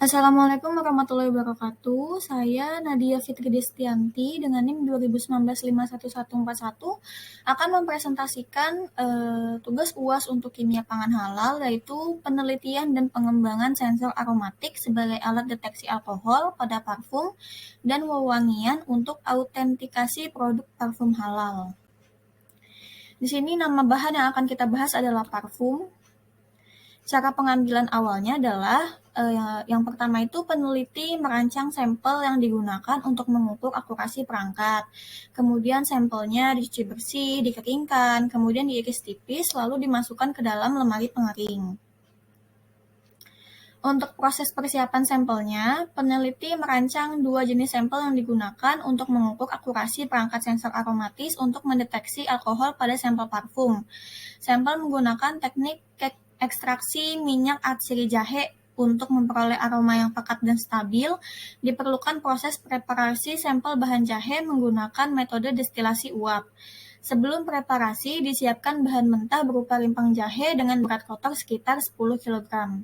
Assalamualaikum warahmatullahi wabarakatuh. Saya Nadia Fitri Destianti dengan NIM 2019 51141 akan mempresentasikan tugas UAS untuk kimia pangan halal, yaitu penelitian dan pengembangan sensor aromatik sebagai alat deteksi alkohol pada parfum dan wewangian untuk autentikasi produk parfum halal. Di sini nama bahan yang akan kita bahas adalah parfum. Cara pengambilan awalnya adalah yang pertama itu peneliti merancang sampel yang digunakan untuk mengukur akurasi perangkat. Kemudian sampelnya dicuci bersih, dikeringkan, kemudian diiris tipis, lalu dimasukkan ke dalam lemari pengering. Untuk proses persiapan sampelnya, peneliti merancang 2 jenis sampel yang digunakan untuk mengukur akurasi perangkat sensor aromatis untuk mendeteksi alkohol pada sampel parfum. Sampel menggunakan teknik ekstraksi minyak atsiri jahe untuk memperoleh aroma yang pekat dan stabil. Diperlukan proses preparasi sampel bahan jahe menggunakan metode destilasi uap. Sebelum preparasi, disiapkan bahan mentah berupa rimpang jahe dengan berat kotor sekitar 10 kg.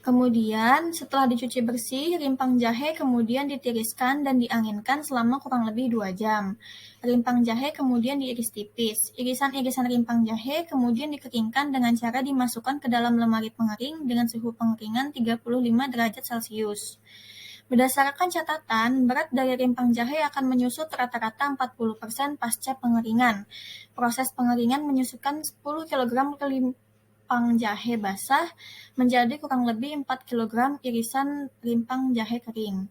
Kemudian, setelah dicuci bersih, rimpang jahe kemudian ditiriskan dan dianginkan selama kurang lebih 2 jam. Rimpang jahe kemudian diiris tipis. Irisan-irisan rimpang jahe kemudian dikeringkan dengan cara dimasukkan ke dalam lemari pengering dengan suhu pengeringan 35 derajat Celcius. Berdasarkan catatan, berat dari rimpang jahe akan menyusut rata-rata 40% pasca pengeringan. Proses pengeringan menyusutkan 10 kg ke rimpang jahe basah menjadi kurang lebih 4 kg irisan rimpang jahe kering.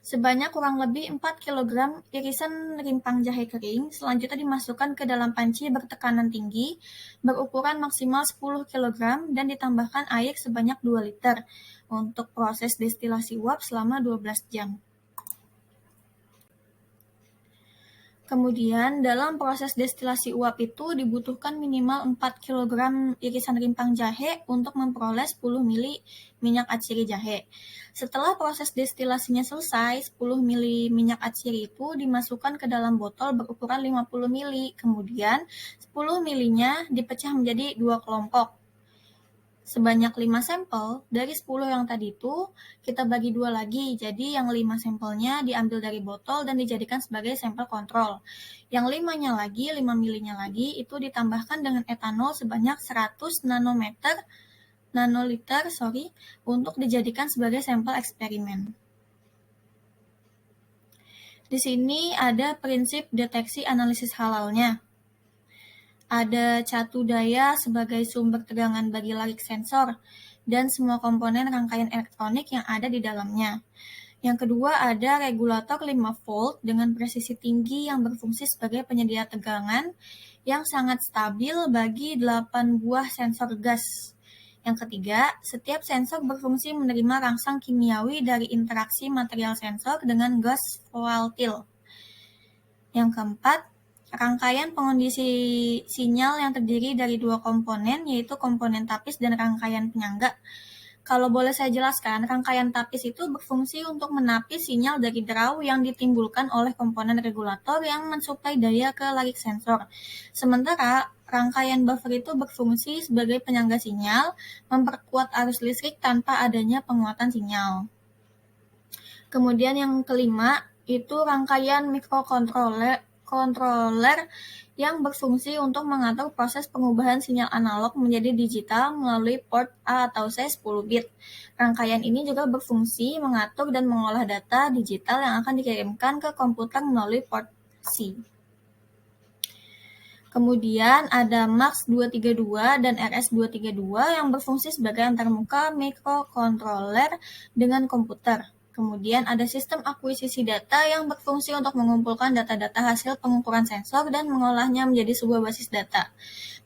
Sebanyak kurang lebih 4 kg irisan rimpang jahe kering selanjutnya dimasukkan ke dalam panci bertekanan tinggi berukuran maksimal 10 kg dan ditambahkan air sebanyak 2 liter untuk proses destilasi uap selama 12 jam. Kemudian, dalam proses destilasi uap itu dibutuhkan minimal 4 kg irisan rimpang jahe untuk memperoleh 10 ml minyak atsiri jahe. Setelah proses destilasinya selesai, 10 ml minyak atsiri itu dimasukkan ke dalam botol berukuran 50 ml. Kemudian, 10 ml-nya dipecah menjadi 2 kelompok. Sebanyak 5 sampel, dari 10 yang tadi itu kita bagi 2 lagi, jadi yang 5 sampelnya diambil dari botol dan dijadikan sebagai sampel kontrol. Yang 5-nya lagi, 5 ml-nya lagi, itu ditambahkan dengan etanol sebanyak 100 nanoliter untuk dijadikan sebagai sampel eksperimen. Di sini ada prinsip deteksi analisis halalnya. Ada catu daya sebagai sumber tegangan bagi larik sensor dan semua komponen rangkaian elektronik yang ada di dalamnya. Yang kedua ada regulator 5 volt dengan presisi tinggi yang berfungsi sebagai penyedia tegangan yang sangat stabil bagi 8 buah sensor gas. Yang ketiga, setiap sensor berfungsi menerima rangsang kimiawi dari interaksi material sensor dengan gas volatil. Yang keempat, rangkaian pengondisi sinyal yang terdiri dari 2 komponen, yaitu komponen tapis dan rangkaian penyangga. Kalau boleh saya jelaskan, rangkaian tapis itu berfungsi untuk menapis sinyal dari draw yang ditimbulkan oleh komponen regulator yang mensuplai daya ke larik sensor. Sementara rangkaian buffer itu berfungsi sebagai penyangga sinyal, memperkuat arus listrik tanpa adanya penguatan sinyal. Kemudian yang kelima, itu rangkaian mikrokontroler yang berfungsi untuk mengatur proses pengubahan sinyal analog menjadi digital melalui port A atau C 10 bit. Rangkaian ini juga berfungsi mengatur dan mengolah data digital yang akan dikirimkan ke komputer melalui port C. Kemudian ada MAX 232 dan RS 232 yang berfungsi sebagai antarmuka mikrokontroler dengan komputer. Kemudian ada sistem akuisisi data yang berfungsi untuk mengumpulkan data-data hasil pengukuran sensor dan mengolahnya menjadi sebuah basis data.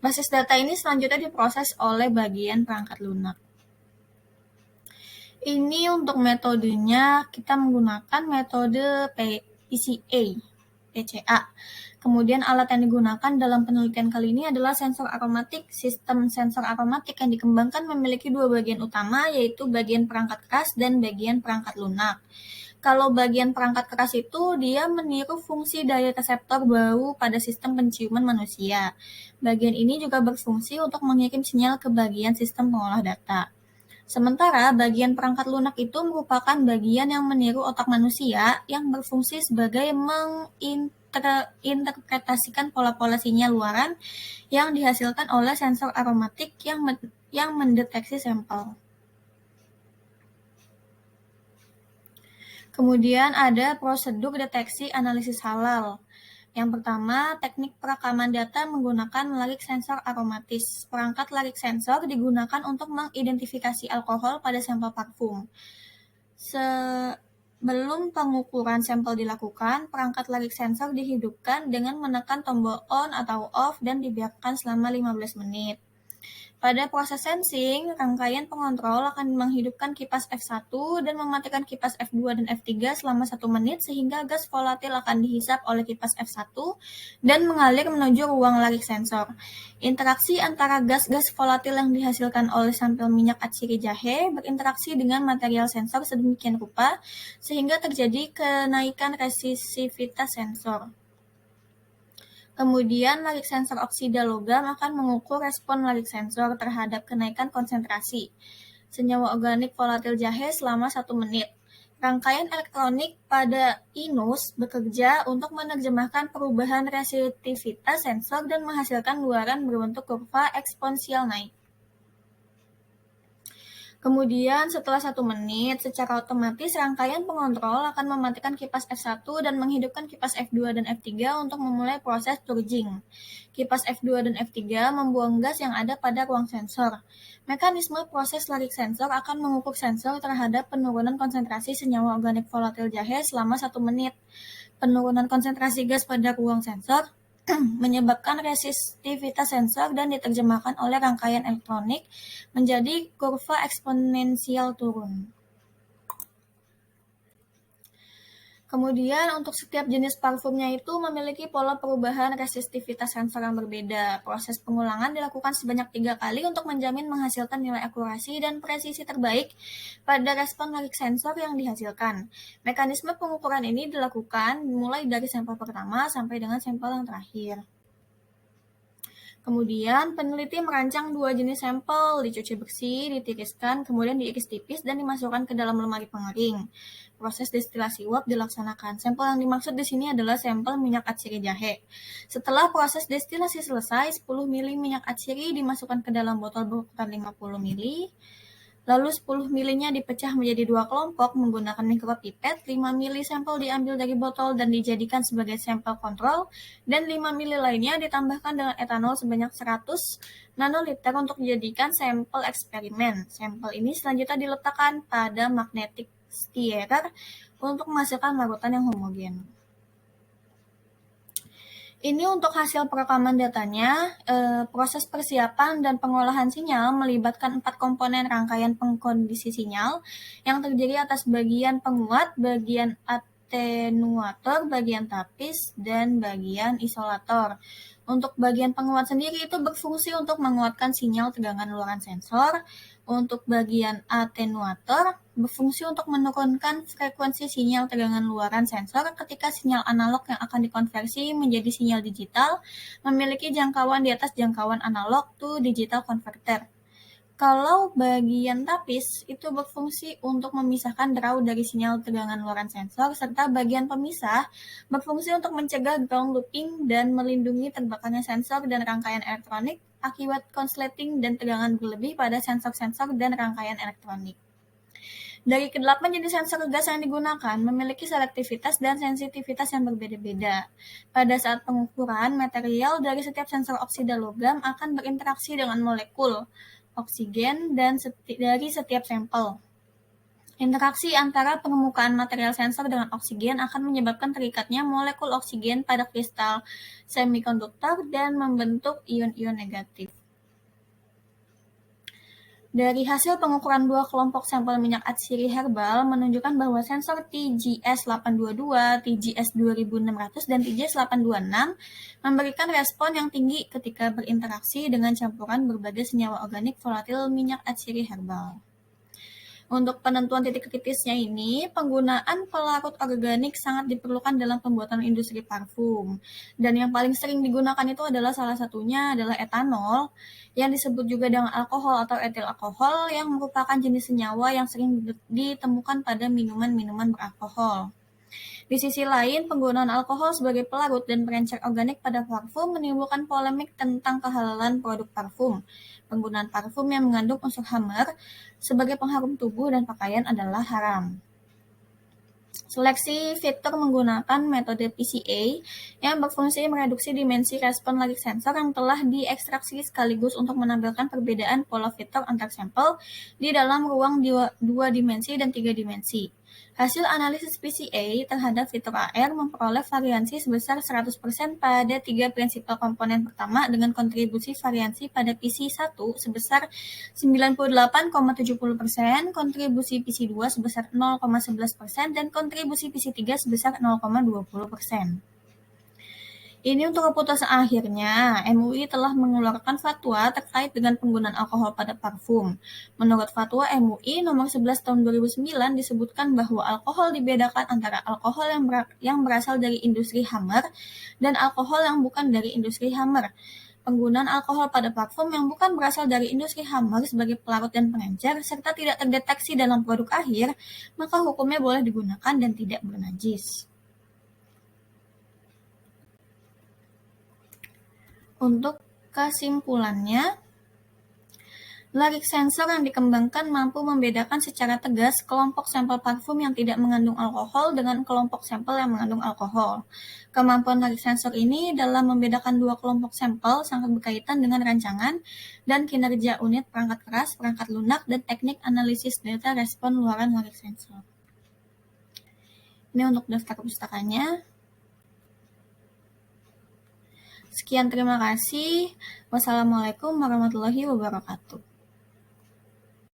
Basis data ini selanjutnya diproses oleh bagian perangkat lunak. Ini untuk metodenya, kita menggunakan metode PCA. Kemudian alat yang digunakan dalam penelitian kali ini adalah sensor aromatik. Sistem sensor aromatik yang dikembangkan memiliki 2 bagian utama, yaitu bagian perangkat keras dan bagian perangkat lunak. Kalau bagian perangkat keras itu dia meniru fungsi daya reseptor bau pada sistem penciuman manusia. Bagian ini juga berfungsi untuk mengirim sinyal ke bagian sistem pengolah data. Sementara bagian perangkat lunak itu merupakan bagian yang meniru otak manusia yang berfungsi sebagai menginterpretasikan pola-pola sinyal luaran yang dihasilkan oleh sensor aromatik yang mendeteksi sampel. Kemudian ada prosedur deteksi analisis halal. Yang pertama, teknik perekaman data menggunakan larik sensor aromatis. Perangkat larik sensor digunakan untuk mengidentifikasi alkohol pada sampel parfum. Sebelum pengukuran sampel dilakukan, perangkat larik sensor dihidupkan dengan menekan tombol on atau off dan dibiarkan selama 15 menit. Pada proses sensing, rangkaian pengontrol akan menghidupkan kipas F1 dan mematikan kipas F2 dan F3 selama 1 menit sehingga gas volatil akan dihisap oleh kipas F1 dan mengalir menuju ruang larik sensor. Interaksi antara gas-gas volatil yang dihasilkan oleh sampel minyak atsiri jahe berinteraksi dengan material sensor sedemikian rupa sehingga terjadi kenaikan resistivitas sensor. Kemudian, larik sensor oksida logam akan mengukur respon larik sensor terhadap kenaikan konsentrasi senyawa organik volatil jahe selama 1 menit. Rangkaian elektronik pada INUS bekerja untuk menerjemahkan perubahan resistivitas sensor dan menghasilkan luaran berbentuk kurva eksponensial naik. Kemudian setelah 1 menit, secara otomatis rangkaian pengontrol akan mematikan kipas F1 dan menghidupkan kipas F2 dan F3 untuk memulai proses purging. Kipas F2 dan F3 membuang gas yang ada pada ruang sensor. Mekanisme proses larik sensor akan mengukur sensor terhadap penurunan konsentrasi senyawa organik volatil jahe selama 1 menit. Penurunan konsentrasi gas pada ruang sensor menyebabkan resistivitas sensor dan diterjemahkan oleh rangkaian elektronik menjadi kurva eksponensial turun. Kemudian untuk setiap jenis parfumnya itu memiliki pola perubahan resistivitas sensor yang berbeda. Proses pengulangan dilakukan sebanyak 3 kali untuk menjamin menghasilkan nilai akurasi dan presisi terbaik pada respon larik sensor yang dihasilkan. Mekanisme pengukuran ini dilakukan mulai dari sampel pertama sampai dengan sampel yang terakhir. Kemudian, peneliti merancang 2 jenis sampel, dicuci bersih, ditiriskan, kemudian diiris tipis, dan dimasukkan ke dalam lemari pengering. Proses destilasi uap dilaksanakan. Sampel yang dimaksud di sini adalah sampel minyak atsiri jahe. Setelah proses destilasi selesai, 10 ml minyak atsiri dimasukkan ke dalam botol berukuran 50 ml. Lalu 10 ml-nya dipecah menjadi 2 kelompok menggunakan mikropipet, 5 ml sampel diambil dari botol dan dijadikan sebagai sampel kontrol, dan 5 ml lainnya ditambahkan dengan etanol sebanyak 100 nanoliter untuk dijadikan sampel eksperimen. Sampel ini selanjutnya diletakkan pada magnetic stirrer untuk menghasilkan larutan yang homogen. Ini untuk hasil perekaman datanya. Proses persiapan dan pengolahan sinyal melibatkan 4 komponen rangkaian pengkondisi sinyal yang terdiri atas bagian penguat, bagian atenuator, bagian tapis, dan bagian isolator. Untuk bagian penguat sendiri itu berfungsi untuk menguatkan sinyal tegangan luaran sensor. Untuk bagian atenuator berfungsi untuk menurunkan frekuensi sinyal tegangan luaran sensor ketika sinyal analog yang akan dikonversi menjadi sinyal digital memiliki jangkauan di atas jangkauan analog to digital converter. Kalau bagian tapis itu berfungsi untuk memisahkan draw dari sinyal tegangan luaran sensor, serta bagian pemisah berfungsi untuk mencegah ground looping dan melindungi terbakarnya sensor dan rangkaian elektronik akibat konsleting dan tegangan berlebih pada sensor-sensor dan rangkaian elektronik. Dari ke-8 jenis sensor gas yang digunakan memiliki selektivitas dan sensitivitas yang berbeda-beda. Pada saat pengukuran, material dari setiap sensor oksida logam akan berinteraksi dengan molekul oksigen dari setiap sampel. Interaksi antara permukaan material sensor dengan oksigen akan menyebabkan terikatnya molekul oksigen pada kristal semikonduktor dan membentuk ion-ion negatif. Dari hasil pengukuran 2 kelompok sampel minyak atsiri herbal menunjukkan bahwa sensor TGS822, TGS2600, dan TGS826 memberikan respon yang tinggi ketika berinteraksi dengan campuran berbagai senyawa organik volatil minyak atsiri herbal. Untuk penentuan titik kritisnya ini, penggunaan pelarut organik sangat diperlukan dalam pembuatan industri parfum. Dan yang paling sering digunakan itu adalah salah satunya adalah etanol, yang disebut juga dengan alkohol atau etil alkohol, yang merupakan jenis senyawa yang sering ditemukan pada minuman-minuman beralkohol. Di sisi lain, penggunaan alkohol sebagai pelarut dan pengencer organik pada parfum menimbulkan polemik tentang kehalalan produk parfum. Penggunaan parfum yang mengandung unsur hammer sebagai pengharum tubuh dan pakaian adalah haram. Seleksi fitur menggunakan metode PCA yang berfungsi mereduksi dimensi respon larik sensor yang telah diekstraksi sekaligus untuk menampilkan perbedaan pola fitur antar sampel di dalam ruang dua dimensi dan tiga dimensi. Hasil analisis PCA terhadap fitur AR memperoleh variansi sebesar 100% pada tiga prinsipal komponen pertama dengan kontribusi variansi pada PC1 sebesar 98,70%, kontribusi PC2 sebesar 0,11%, dan kontribusi PC3 sebesar 0,20%. Ini untuk keputusan akhirnya, MUI telah mengeluarkan fatwa terkait dengan penggunaan alkohol pada parfum. Menurut fatwa MUI nomor 11 tahun 2009 disebutkan bahwa alkohol dibedakan antara alkohol yang berasal dari industri hammer dan alkohol yang bukan dari industri hammer. Penggunaan alkohol pada parfum yang bukan berasal dari industri hammer sebagai pelarut dan pengencer serta tidak terdeteksi dalam produk akhir, maka hukumnya boleh digunakan dan tidak bernajis. Untuk kesimpulannya, larik sensor yang dikembangkan mampu membedakan secara tegas kelompok sampel parfum yang tidak mengandung alkohol dengan kelompok sampel yang mengandung alkohol. Kemampuan larik sensor ini dalam membedakan dua kelompok sampel sangat berkaitan dengan rancangan dan kinerja unit perangkat keras, perangkat lunak, dan teknik analisis data respon luaran larik sensor. Ini untuk daftar pustakanya. Sekian, terima kasih. Wassalamualaikum warahmatullahi wabarakatuh.